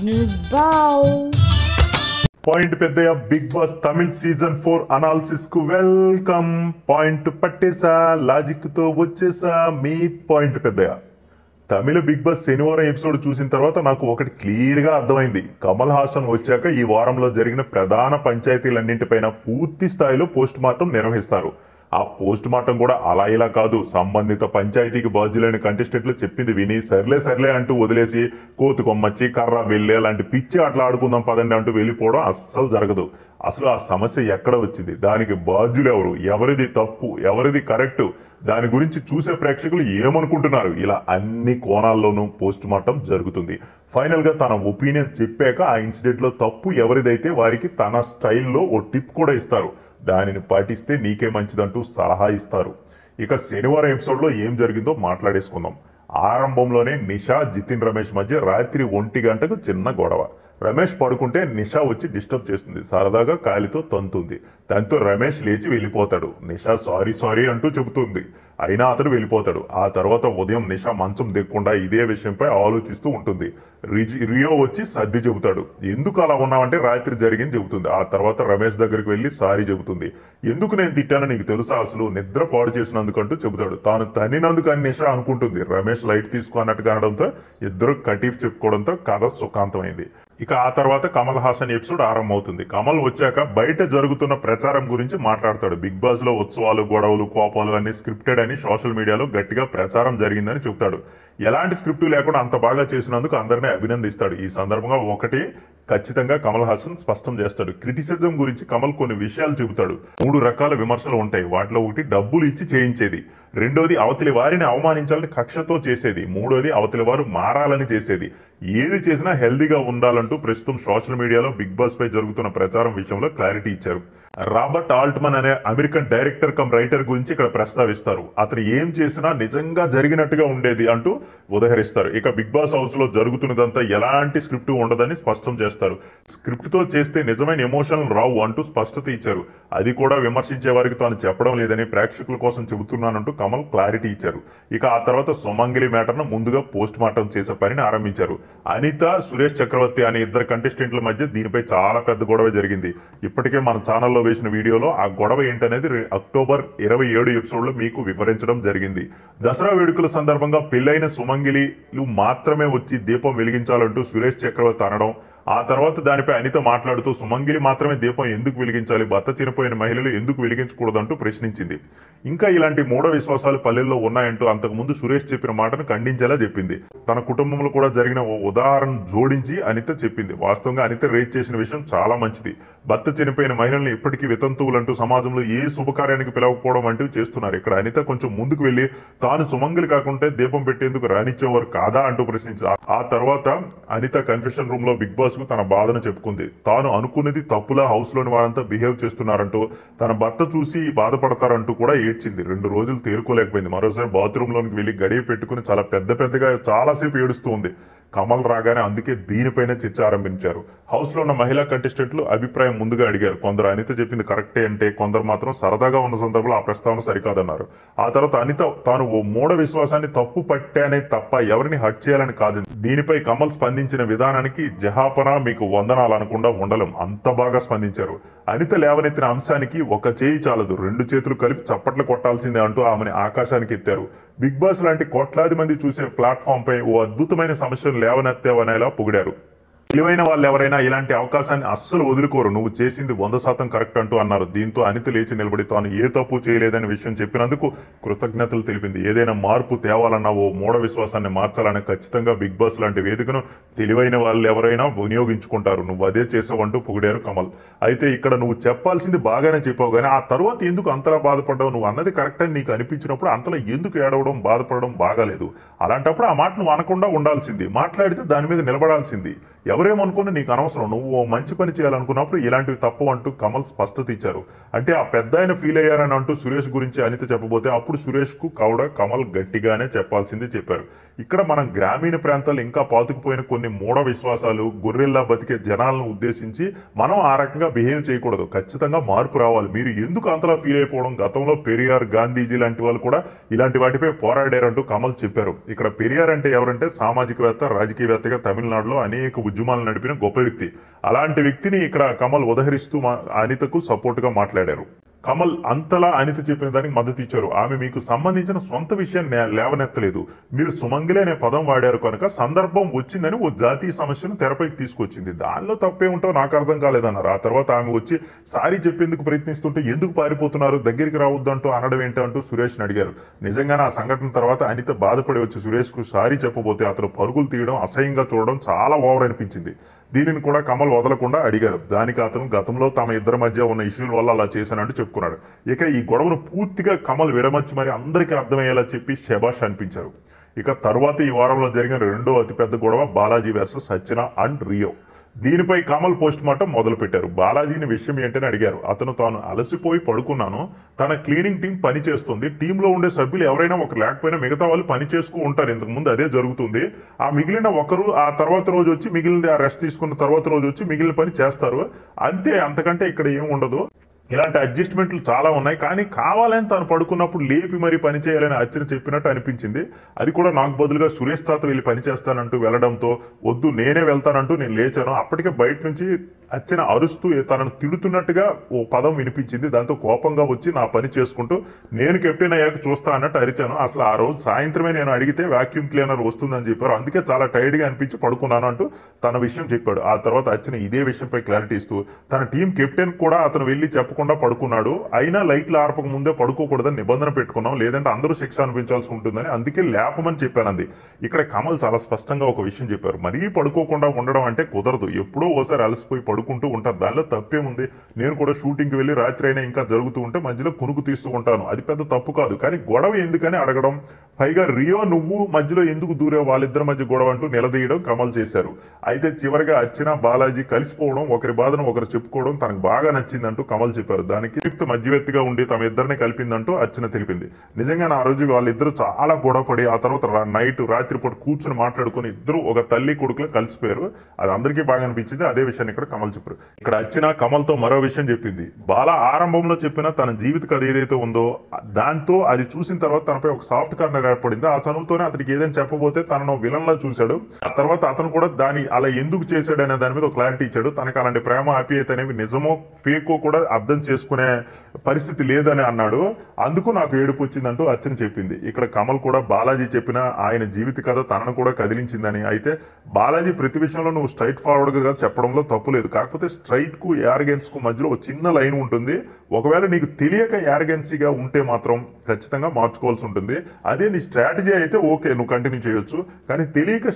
News Bow. Point Peddayya big boss Tamil season 4 analysis కు welcome. Point పట్టేసా, logic తో వచ్చేసా మీ point Peddayya. Tamil big boss శనివారం ఎపిసోడ్ చూసిన తర్వాత నాకు ఒకటి క్లియర్ గా అర్థమైంది. కమల్ హాసన్ వచ్చాక ఈ వారంలో జరిగిన ప్రధాన పంచాయతీలన్నింటిపైన పూర్తి స్థాయిలో పోస్ట్ మార్టం నిర్వహిస్తారు. ఆ పోస్ట్ మార్టం కూడా అలా ఇలా కాదు, సంబంధిత పంచాయతీకి బాధ్యులైన కంటెస్టెంట్లు చెప్పింది విని సర్లే అంటూ వదిలేసి కోతి కొమ్మచ్చి కర్ర వెళ్ళే లాంటి పిచ్చి అట్లా ఆడుకుందాం పదండి అంటూ వెళ్ళిపోవడం అస్సలు జరగదు. అసలు ఆ సమస్య ఎక్కడ వచ్చింది, దానికి బాధ్యులు ఎవరు, ఎవరిది తప్పు ఎవరిది కరెక్ట్, దాని గురించి చూసే ప్రేక్షకులు ఏమనుకుంటున్నారు, ఇలా అన్ని కోణాల్లోనూ పోస్ట్ మార్టం జరుగుతుంది. ఫైనల్ గా తన ఒపీనియన్ చెప్పాక ఆ ఇన్సిడెంట్ లో తప్పు ఎవరిదైతే వారికి తన స్టైల్లో ఓ టిప్ కూడా ఇస్తారు. దానిని పాటిస్తే నీకే మంచిదంటూ సలహా ఇస్తారు. ఇక శనివారం ఎపిసోడ్ లో ఏం జరిగిందో మాట్లాడేసుకుందాం. ఆరంభంలోనే నిషా జితిన్ రమేష్ మధ్య రాత్రి 1 గంటకు చిన్న గొడవ. రమేష్ పడుకుంటే నిషా వచ్చి డిస్టర్బ్ చేస్తుంది, సరదాగా కాలితో తంతుంది. దాంతో రమేష్ లేచి వెళ్ళిపోతాడు. నిషా సారీ అంటూ చెబుతుంది, అయినా అతడు వెళ్ళిపోతాడు. ఆ తర్వాత ఉదయం నిషా మంచం దిగకుండా ఇదే విషయంపై ఆలోచిస్తూ ఉంటుంది. రియో వచ్చి సర్ది చెబుతాడు. ఎందుకు అలా ఉన్నావంటే రాత్రి జరిగింది చెబుతుంది. ఆ తర్వాత రమేష్ దగ్గరికి వెళ్లి సారీ చెబుతుంది. ఎందుకు నేను తిట్టానో నీకు తెలుసా, అసలు నిద్ర పాడు చేసినందుకంటూ చెబుతాడు. తాను తన్నినందుకు అని నిషా అనుకుంటుంది. రమేష్ లైట్ తీసుకున్నట్టుగా అనడంతో ఇద్దరు కటీఫ్ చెప్పుకోవడంతో కథ సుఖాంతమైంది. ఇక ఆ తర్వాత కమల్ హాసన్ ఎపిసోడ్ ఆరంభమవుతుంది. కమల్ వచ్చాక బయట జరుగుతున్న ప్రచారం గురించి మాట్లాడతాడు. బిగ్ బాస్ లో ఉత్సవాలు, గొడవలు, కోపాలు అన్ని స్క్రిప్టెడ్ అని సోషల్ మీడియాలో గట్టిగా ప్రచారం జరిగిందని చెబుతాడు. ఎలాంటి స్క్రిప్ట్ లేకుండా అంత బాగా చేసినందుకు అందరినీ అభినందిస్తాడు. ఈ సందర్భంగా ఒకటి ఖచ్చితంగా కమల్ హాసన్ స్పష్టం చేస్తాడు. క్రిటిసిజం గురించి కమల్ కొన్ని విషయాలు చెబుతాడు. 3 రకాల విమర్శలు ఉంటాయి. వాటిలో ఒకటి డబ్బులు ఇచ్చి చేయించేది, రెండోది అవతలి వారిని అవమానించాలని కక్షతో చేసేది, మూడోది అవతలి వారు మారాలని చేసేది. ఏది చేసినా హెల్దీగా ఉండాలంటూ ప్రస్తుతం సోషల్ మీడియాలో బిగ్ బాస్ పై జరుగుతున్న ప్రచారం విషయంలో క్లారిటీ ఇచ్చారు. రాబర్ట్ ఆల్ట్మన్ అనే అమెరికన్ డైరెక్టర్ కమ్ రైటర్ గురించి ఇక్కడ ప్రస్తావిస్తారు. అతను ఏం చేసినా నిజంగా జరిగినట్టుగా ఉండేది అంటూ ఉదహరిస్తారు. ఇక బిగ్ బాస్ హౌస్ లో జరుగుతున్నదంతా ఎలాంటి స్క్రిప్ట్ ఉండదని స్పష్టం చేస్తారు. స్క్రిప్ట్ తో చేస్తే నిజమైన ఎమోషనల్ రావు అంటూ స్పష్టత ఇచ్చారు. అది కూడా విమర్శించే వారికి తాను చెప్పడం లేదని ప్రేక్షకుల కోసం చెబుతున్నానంటూ కమల్ క్లారిటీ ఇచ్చారు. ఇక ఆ తర్వాత సుమంగిలి మ్యాటర్ ను ముందుగా పోస్ట్ మార్టం చేసే పనిని ఆరంభించారు. అనిత, సురేష్ చక్రవర్తి అనే ఇద్దరు కంటెస్టెంట్ల మధ్య దీనిపై చాలా పెద్ద గొడవ జరిగింది. ఇప్పటికే మన ఛానల్లో వేసిన వీడియోలో ఆ గొడవ ఏంటనేది అక్టోబర్ 27 ఎపిసోడ్ లో మీకు వివరించడం జరిగింది. దసరా వేడుకల సందర్భంగా పెళ్లైన సుమంగిలిలు మాత్రమే వచ్చి దీపం వెలిగించాలంటూ సురేష్ చక్రవర్తి అనడం, ఆ తర్వాత దానిపై అనిత మాట్లాడుతూ సుమంగిలి మాత్రమే దీపం ఎందుకు వెలిగించాలి, భర్త చనిపోయిన మహిళలు ఎందుకు వెలిగించకూడదంటూ ప్రశ్నించింది. ఇంకా ఇలాంటి మూఢ విశ్వాసాలు పల్లెల్లో ఉన్నాయంటూ అంతకుముందు సురేష్ చెప్పిన మాటను ఖండించేలా చెప్పింది. తన కుటుంబంలో కూడా జరిగిన ఓ ఉదాహరణ జోడించి అనిత చెప్పింది. వాస్తవంగా అనిత రేట్ చేసిన విషయం చాలా మంచిది. భర్త చనిపోయిన మహిళల్ని ఇప్పటికీ వితంతువులంటూ సమాజంలో ఏ శుభకార్యానికి పిలవకపోవడం వంటివి చేస్తున్నారు. ఇక్కడ అనిత కొంచెం ముందుకు వెళ్లి తాను సుమంగిలి కాకుంటే దీపం పెట్టేందుకు రానిచ్చేవారు కాదా అంటూ ప్రశ్నించారు. ఆ తర్వాత అనిత కన్ఫెషన్ రూమ్ లో బిగ్ బాస్ కు తన బాధను చెప్పుకుంది. తాను అనుకున్నది తప్పులా హౌస్ లోని వారంతా బిహేవ్ చేస్తున్నారంటూ, తన భర్త చూసి బాధపడతారంటూ కూడా ఏడ్చింది. 2 రోజులు తేరుకోలేకపోయింది. మరోసారి బాత్రూమ్ లోనికి వెళ్లి గడియ పెట్టుకుని చాలా పెద్దగా చాలాసేపు ఏడుస్తూ ఉంది. కమల్ రాగానే అందుకే దీనిపైన చర్చ ఆరంభించారు. హౌస్ లో ఉన్న మహిళా కంటెస్టెంట్లు అభిప్రాయం ముందుగా అడిగారు. కొందరు అనిత చెప్పింది కరెక్టే అంటే, కొందరు మాత్రం సరదాగా ఉన్న సందర్భంలో ఆ ప్రస్తావన సరికాదన్నారు. ఆ తర్వాత అనిత తాను ఓ మూఢ విశ్వాసాన్ని తప్పు పట్టానే తప్ప ఎవరిని హట్ చేయాలని కాదు. దీనిపై కమల్ స్పందించిన విధానానికి జహాపన మీకు వందనాలు అనకుండా ఉండలేం, అంత బాగా స్పందించారు. అనిత లేవనెత్తిన అంశానికి ఒక చేయి చాలదు, 2 చేతులు కలిపి చప్పట్లు కొట్టాల్సిందే అంటూ ఆమెను ఆకాశానికి ఎత్తారు. బిగ్ బాస్ లాంటి కోట్లాది మంది చూసే ప్లాట్ఫామ్ పై ఓ అద్భుతమైన సమస్యను లేవనెత్తావనేలా పొగిడారు. తెలివైన వాళ్ళు ఎవరైనా ఇలాంటి అవకాశాన్ని అస్సలు వదులుకోరు, నువ్వు చేసింది 100% కరెక్ట్ అంటూ అన్నారు. దీంతో అనిత లేచి నిలబడి తాను ఏ తప్పు చేయలేదనే విషయం చెప్పినందుకు కృతజ్ఞతలు తెలిపింది. ఏదైనా మార్పు తేవాలన్నా ఓ మూఢ విశ్వాసాన్ని మార్చాలని ఖచ్చితంగా బిగ్ బాస్ లాంటి వేదికను తెలివైన వాళ్ళు ఎవరైనా వినియోగించుకుంటారు, నువ్వు అదే చేసావంటూ పొగిడారు కమల్. అయితే ఇక్కడ నువ్వు చెప్పాల్సింది బాగానే చెప్పావు, కానీ ఆ తర్వాత ఎందుకు అంతలా బాధపడ్డావు, నువ్వు అన్నది కరెక్ట్ అని నీకు అనిపించినప్పుడు అంతలా ఎందుకు ఏడవడం, బాధపడడం బాగాలేదు. అలాంటప్పుడు ఆ మాట నువ్వు అనకుండా ఉండాల్సింది, మాట్లాడితే దాని మీద నిలబడాల్సింది. ఎవరేమనుకున్నా నీకు అనవసరం, నువ్వు మంచి పని చేయాలనుకున్నప్పుడు ఇలాంటివి తప్పు అంటూ కమల్ స్పష్టత ఇచ్చారు. అంటే ఆ పెద్ద ఆయన ఫీల్ అయ్యారని అంటూ సురేష్ గురించి అనిత చెప్పబోతే అప్పుడు సురేష్ కు కూడా కమల్ గట్టిగానే చెప్పాల్సింది చెప్పారు. ఇక్కడ మనం గ్రామీణ ప్రాంతాలు ఇంకా పాతుకుపోయిన కొన్ని మూఢ విశ్వాసాలు, గొర్రెల్లా బతికే జనాలను ఉద్దేశించి మనం ఆ రకంగా బిహేవ్ చేయకూడదు. ఖచ్చితంగా మార్పు రావాలి. మీరు ఎందుకు అంతలా ఫీల్ అయిపోవడం, గతంలో పెరియార్, గాంధీజీ లాంటి వాళ్ళు కూడా ఇలాంటి వాటిపై పోరాడారంటూ కమల్ చెప్పారు. ఇక్కడ పెరియార్ అంటే ఎవరంటే సామాజికవేత్త, రాజకీయవేత్తగా తమిళనాడులో అనేక ఉద్యమాలు ఉద్యమాలు నడిపిన గొప్ప వ్యక్తి. అలాంటి వ్యక్తిని ఇక్కడ కమల్ ఉదహరిస్తూ అనితకు సపోర్ట్ గా మాట్లాడారు. కమల్ అంతలా అనిత చెప్పిన దానికి మద్దతు ఇచ్చారు. ఆమె మీకు సంబంధించిన సొంత విషయాన్ని లేవనెత్తలేదు, మీరు సుమంగిలి అనే పదం వాడారు కనుక సందర్భం వచ్చిందని ఓ జాతీయ సమస్యను తెరపైకి తీసుకొచ్చింది. దానిలో తప్పే ఉంటావు నాకు అర్థం కాలేదన్నారు. ఆ తర్వాత ఆమె వచ్చి సారీ చెప్పేందుకు ప్రయత్నిస్తుంటే ఎందుకు పారిపోతున్నారు, దగ్గరికి రావద్దంటూ అనడం ఏంటంటూ సురేష్ ని అడిగారు. నిజంగానే ఆ సంఘటన తర్వాత అనిత బాధపడి వచ్చి సురేష్ కు సారీ చెప్పబోతే అతను పరుగులు తీయడం, అసహ్యంగా చూడడం చాలా ఓవర్ అనిపించింది. దీనిని కూడా కమల్ వదలకుండా అడిగారు. దానికి అతను గతంలో తమ ఇద్దరి మధ్య ఉన్న ఇష్యూల వల్ల అలా చేశానంటూ చెప్పుకున్నాడు. ఇక ఈ గొడవను పూర్తిగా కమల్ విడమర్చి మరి అందరికీ అర్థమయ్యేలా చెప్పి శభాష్ అనిపించారు. ఇక తర్వాత ఈ వారంలో జరిగిన రెండో అతిపెద్ద గొడవ Balaji versus Archana and Rio. దీనిపై కమల్ పోస్ట్ మార్టం మొదలు పెట్టారు. బాలాజీని విషయం ఏంటని అడిగారు. అతను తాను అలసిపోయి పడుకున్నాను, తన క్లీనింగ్ టీం పని చేస్తుంది, టీంలో ఉండే సభ్యులు ఎవరైనా ఒకరు లేకపోయినా మిగతా వాళ్ళు పని చేసుకు ఉంటారు, ఇంతకు ముందు అదే జరుగుతుంది, ఆ మిగిలిన ఒకరు ఆ తర్వాత రోజు వచ్చి మిగిలిన ఆ రెస్ట్ తీసుకున్న తర్వాత రోజు వచ్చి మిగిలిన పని చేస్తారు అంతే, అంతకంటే ఇక్కడ ఏం ఉండదు. ఇలాంటి అడ్జస్ట్మెంట్లు చాలా ఉన్నాయి, కానీ కావాలని తాను పడుకున్నప్పుడు లేపి మరీ పని చేయాలని అర్చన చెప్పినట్టు అనిపించింది. అది కూడా నాకు బదులుగా సురేష్ తాత వెళ్ళి పని చేస్తానంటూ వెళ్లడంతో వద్దు నేనే వెళ్తానంటూ నేను లేచాను. అప్పటికే బయట నుంచి అర్చన అరుస్తూ తనను తిడుతున్నట్టుగా ఓ పదం వినిపించింది. దాంతో కోపంగా వచ్చి నా పని చేసుకుంటూ నేను కెప్టెన్ అయ్యాక చూస్తా అన్నట్టు అరిచాను. అసలు ఆ రోజు సాయంత్రమే నేను అడిగితే వాక్యూమ్ క్లీనర్ వస్తుందని చెప్పారు, అందుకే చాలా టైర్డ్ గా అనిపించి పడుకున్నాను అంటూ తన విషయం చెప్పాడు. ఆ తర్వాత అర్చన ఇదే విషయంపై క్లారిటీ ఇస్తూ తన టీం కెప్టెన్ కూడా అతను వెళ్లి చెప్పకుండా పడుకున్నాడు, అయినా లైట్లు ఆర్పక ముందే పడుకోకూడదని నిబంధన పెట్టుకున్నాం, లేదంటే అందరూ శిక్ష అనిపించాల్సి ఉంటుందని అందుకే లేపమని చెప్పానంది. ఇక్కడ కమల్ చాలా స్పష్టంగా ఒక విషయం చెప్పారు. మరీ పడుకోకుండా ఉండడం అంటే కుదరదు, ఎప్పుడో ఓసారి అలసిపోయి పడుకుంటూ ఉంటారు, దానిలో తప్పేముంది. నేను కూడా షూటింగ్ కి వెళ్లి రాత్రి అయినా ఇంకా జరుగుతూ ఉంటే మధ్యలో కునుకు తీస్తూ ఉంటాను, అది పెద్ద తప్పు కాదు, కానీ గొడవ ఎందుకని అడగడం, పైగా రియో నువ్వు మధ్యలో ఎందుకు దూరావు, వాళ్ళిద్దరి మధ్య గొడవ అంటూ నిలదీయడం కమల్ చేశారు. అయితే చివరిగా అర్చన బాలాజీ కలిసిపోవడం, ఒకరి బాధను ఒకరు చెప్పుకోవడం తనకు బాగా నచ్చిందంటూ కమల్ చెప్పారు. దానికి మధ్యవర్తిగా ఉండి తమ ఇద్దరిని కలిపిందంటూ అర్చన తెలిపింది. నిజంగా ఆ రోజు వాళ్ళిద్దరూ చాలా గొడవపడి ఆ తర్వాత రాత్రిపూట కూర్చుని మాట్లాడుకుని ఇద్దరు ఒక తల్లి కొడుకులు కలిసిపోయారు. అది అందరికీ బాగా అనిపించింది. అదే విషయాన్ని ఇక్కడ కమల్ చెప్పారు. ఇక్కడ అర్చన కమల్ తో మరో విషయం చెప్పింది. బాల ఆరంభంలో చెప్పిన తన జీవిత కథ ఏదైతే ఉందో దాంతో అది చూసిన తర్వాత తనపై ఒక సాఫ్ట్ కార్నర్ ఏర్పడింది. ఆ చనువుతోనే అతనికి ఏదైనా చెప్పబోతే తనను విలన్ లా చూశాడు. ఆ తర్వాత అతను కూడా దాని అలా ఎందుకు చేశాడు అనే దాని మీద ఒక క్లారిటీ ఇచ్చాడు. తనకు అలాంటి ప్రేమ ఆప్యాయత అనేవి నిజమో ఫేకో కూడా అర్థం చేసుకునే పరిస్థితి లేదని అన్నాడు. అందుకు నాకు ఏడుపు వచ్చిందంటూ అర్చన చెప్పింది. ఇక్కడ కమల్ కూడా బాలాజీ చెప్పిన ఆయన జీవిత కథ తనను కూడా కదిలించిందని, అయితే బాలాజీ ప్రతి విషయంలో నువ్వు స్ట్రైట్ ఫార్వర్డ్ గా చెప్పడంలో తప్పు లేదు, కాకపోతే స్ట్రైట్ కు యారగెన్స్ కు మధ్యలో ఒక చిన్న లైన్ ఉంటుంది. ఒకవేళ నీకు తెలియక యారగెన్సీగా ఉంటే మాత్రం ఖచ్చితంగా మార్చుకోవాల్సి ఉంటుంది. అదే నీ స్ట్రాటజీ అయితే ఓకే, నువ్వు కంటిన్యూ చేయొచ్చు, కానీ తెలియక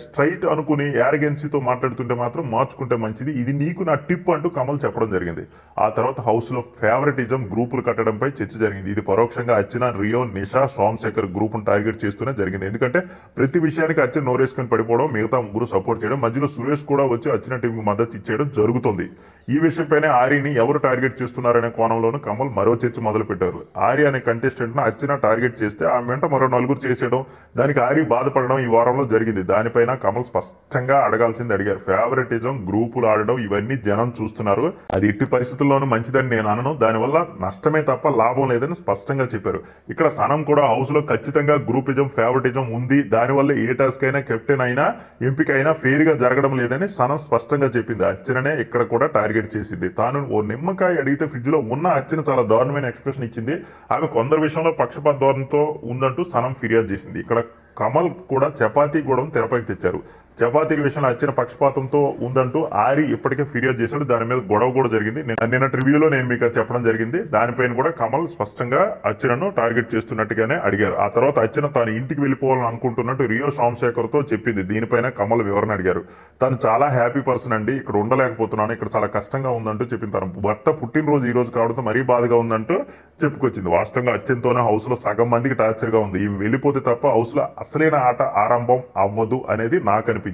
స్ట్రైట్ అనుకుని యారగెన్సీతో మాట్లాడుతుంటే మాత్రం మార్చుకుంటే మంచిది. ఇది నీకు నా టిప్ అంటూ కమల్ చెప్పడం జరిగింది. ఆ తర్వాత హౌస్ లో ఫేవరెటిజం గ్రూపులు కట్టడంపై చర్చ జరిగింది. ఇది పరోక్షంగా అర్చన, రియో, నిషా, సోమశేఖర్ గ్రూప్ ను టార్గెట్ చేస్తూనే జరిగింది. ఎందుకంటే ప్రతి విషయానికి అర్చన నోరేసుకుని పడిపోవడం, మిగతా ముగ్గురు సపోర్ట్ చేయడం, మధ్యలో సురేష్ కూడా వచ్చి అర్చన టీం కు మద్దతు ఇచ్చేయడం జరుగుతుంది. ఈ విషయంపైనే ఆర్యని ఎవరు టార్గెట్ చేస్తున్నారనే కోణంలోనూ కమల్ మరో చర్చ మొదలు పెట్టారు. ఆర్య అనే కంటెస్టెంట్ ను అర్చన టార్గెట్ చేస్తే ఆమె వెంట మరో నలుగురు చేసేయడం, దానికి ఆర్య బాధపడడం ఈ వారంలో జరిగింది. దానిపైన కమల్ స్పష్టంగా అడగాల్సింది అడిగారు. ఫేవరెటిజం గ్రూపులు ఆడడం ఇవన్నీ జనం చూస్తున్నారు, అది ఎట్టి పరిస్థితుల్లోనూ మంచిదని నేను అనను, దానివల్ల నష్టమే తప్ప లాభం లేదని స్పష్టంగా చెప్పారు. ఇక్కడ సనం కూడా హౌస్ లో ఖచ్చితంగా గ్రూపిజం ఫేవరెటిజం ఉంది, దానివల్ల ఏ టాస్క్ అయినా కెప్టెన్ అయినా ఎంపిక అయినా ఫెయిర్ గా జరగడం లేదని సనం స్పష్టంగా చెప్పింది. అర్చననే ఇక్కడ కూడా టార్గెట్ చేసింది. తాను ఓ నిమ్మకాయ అడిగితే ఫ్రిడ్జ్ లో ఉన్న అర్చన చాలా దారుణమైన ఎక్స్ప్రెషన్ ఇచ్చింది. ఆమె కొందరు విషయంలో పక్షపాత ధోరణితో ఉందంటూ సనం ఫిర్యాదు చేసింది. ఇక్కడ కమల్ కూడా చపాతీ గొడవను తెరపైకి తెచ్చారు. చపాతీల విషయంలో అర్చన పక్షపాతంతో ఉందంటూ ఆరి ఇప్పటికే ఫిర్యాదు చేశాడు. దాని మీద గొడవ కూడా జరిగింది. నిన్న రివ్యూలో నేను మీకు చెప్పడం జరిగింది. దానిపైన కూడా కమల్ స్పష్టంగా అర్చనను టార్గెట్ చేస్తున్నట్టుగానే అడిగారు. ఆ తర్వాత అర్చన తాను ఇంటికి వెళ్ళిపోవాలని అనుకుంటున్నట్టు రియో, సోమశేఖర్ తో చెప్పింది. దీనిపైన కమల్ వివరణ అడిగారు. తను చాలా హ్యాపీ పర్సన్ అండి, ఇక్కడ ఉండలేకపోతున్నాను, ఇక్కడ చాలా కష్టంగా ఉందంటూ చెప్పింది. తన భర్త పుట్టినరోజు ఈ రోజు కావడంతో మరీ బాధగా ఉందంటూ చెప్పుకొచ్చింది. వాస్తవంగా అర్చనతోనే హౌస్ లో సగం మందికి టార్చర్ గా ఉంది. ఈమె వెళ్ళిపోతే తప్ప హౌస్ లో అసలైన ఆట ఆరంభం అవ్వదు అనేది నాకు అనిపించింది.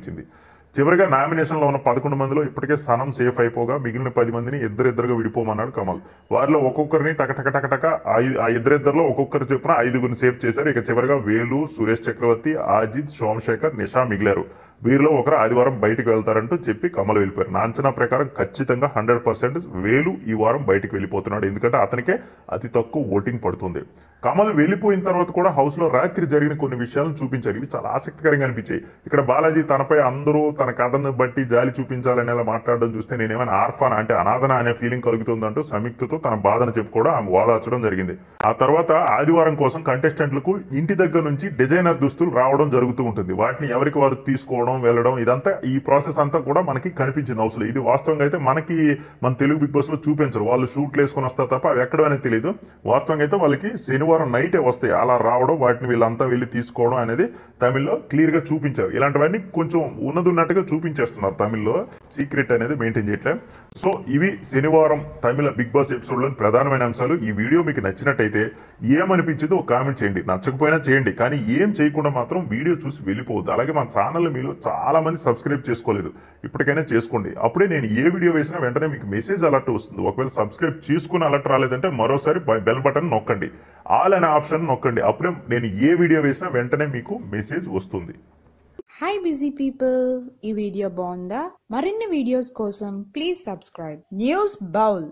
చివరిగా నామినేషన్ లో ఉన్న 11 మందిలో ఇప్పటికే సనం సేఫ్ అయిపోగా మిగిలిన 10 మందిని ఇద్దరిద్దరుగా విడిపోమన్నాడు కమల్. వారిలో ఒక్కొక్కరిని టకటక ఆ ఇద్దరిద్దరిలో ఒక్కొక్కరు చొప్పున 5గురిని సేఫ్ చేశారు. ఇక చివరిగా వేలు, సురేష్ చక్రవర్తి, ఆజిత్, సోమశేఖర్, నిషా మిగిలారు. వీరిలో ఒకరు ఆదివారం బయటికి వెళ్తారంటూ చెప్పి కమల్ వెళ్ళిపోయారు. నా అంచనా ప్రకారం ఖచ్చితంగా 100% వేలు ఈ వారం బయటికి వెళ్ళిపోతున్నాడు. ఎందుకంటే అతనికే అతి తక్కువ ఓటింగ్ పడుతుంది. కమల్ వెళ్ళిపోయిన తర్వాత కూడా హౌస్ లో రాత్రి జరిగిన కొన్ని విషయాలను చూపించారు. ఇవి చాలా ఆసక్తికరంగా అనిపించాయి. ఇక్కడ బాలాజీ తనపై అందరూ తన కథను బట్టి జాలి చూపించాలనేలా మాట్లాడడం చూస్తే నేనేమైనా ఆర్ఫానా అంటే అనాథన అనే ఫీలింగ్ కలుగుతుందంటూ సంయుక్తతో తన బాధను చెప్పుకోవడం ఆమె వాదార్చడం జరిగింది. ఆ తర్వాత ఆదివారం కోసం కంటెస్టెంట్లకు ఇంటి దగ్గర నుంచి డిజైనర్ దుస్తులు రావడం జరుగుతూ ఉంటుంది. వాటిని ఎవరికి వారు తీసుకోవడం వెళ్ళడం ఇదంతా ఈ ప్రాసెస్ అంతా కూడా మనకి కనిపించింది హౌస్ లో. ఇది వాస్తవంగా అయితే మన తెలుగు బిగ్ బాస్ లో చూపించరు. వాళ్ళు షూట్లు వేసుకొని వస్తారు తప్ప అవి ఎక్కడ అనేది తెలియదు. వాస్తవంగా అయితే వాళ్ళకి శనివారం నైటే వస్తాయి అలా రావడం, వాటిని వీళ్ళంతా వెళ్ళి తీసుకోవడం అనేది తమిళ్లో క్లియర్ గా చూపించారు. ఇలాంటివన్నీ కొంచెం ఉన్నట్టుగా చూపించేస్తున్నారు తమిళ్లో, సీక్రెట్ అనేది మెయింటైన్ చేయట్లేదు. సో ఇవి శనివారం తమిళ బిగ్ బాస్ ఎపిసోడ్ లోని ప్రధానమైన అంశాలు. ఈ వీడియో మీకు నచ్చినట్టయితే ఏమనిపించిందో ఒక కామెంట్ చేయండి, నచ్చకపోయినా చేయండి, కానీ ఏం చేయకుండా మాత్రం వీడియో చూసి వెళ్ళిపోవద్దు. అలాగే మన ఛానల్ మీలో చాలా మంది సబ్స్క్రైబ్ చేసుకోలేదు, ఇప్పటికైనా చేసుకోండి. అప్పుడే నేను ఏ వీడియో వేసినా వెంటనే మీకు మెసేజ్ అలర్ట్ వస్తుంది. ఒకవేళ సబ్స్క్రైబ్ చేసుకుని అలర్ట్ రాలేదంటే మరోసారి బెల్ బటన్ నొక్కండి, ఆల్ అనే ఆప్షన్ నొక్కండి. అప్పుడే నేను ఏ వీడియో వేసినా వెంటనే మీకు మెసేజ్ వస్తుంది. హాయ్ బిజీ పీపుల్, ఈ వీడియో బాగుందా? మరిన్ని వీడియోస్ కోసం ప్లీజ్ సబ్స్క్రైబ్ న్యూస్ బౌల్.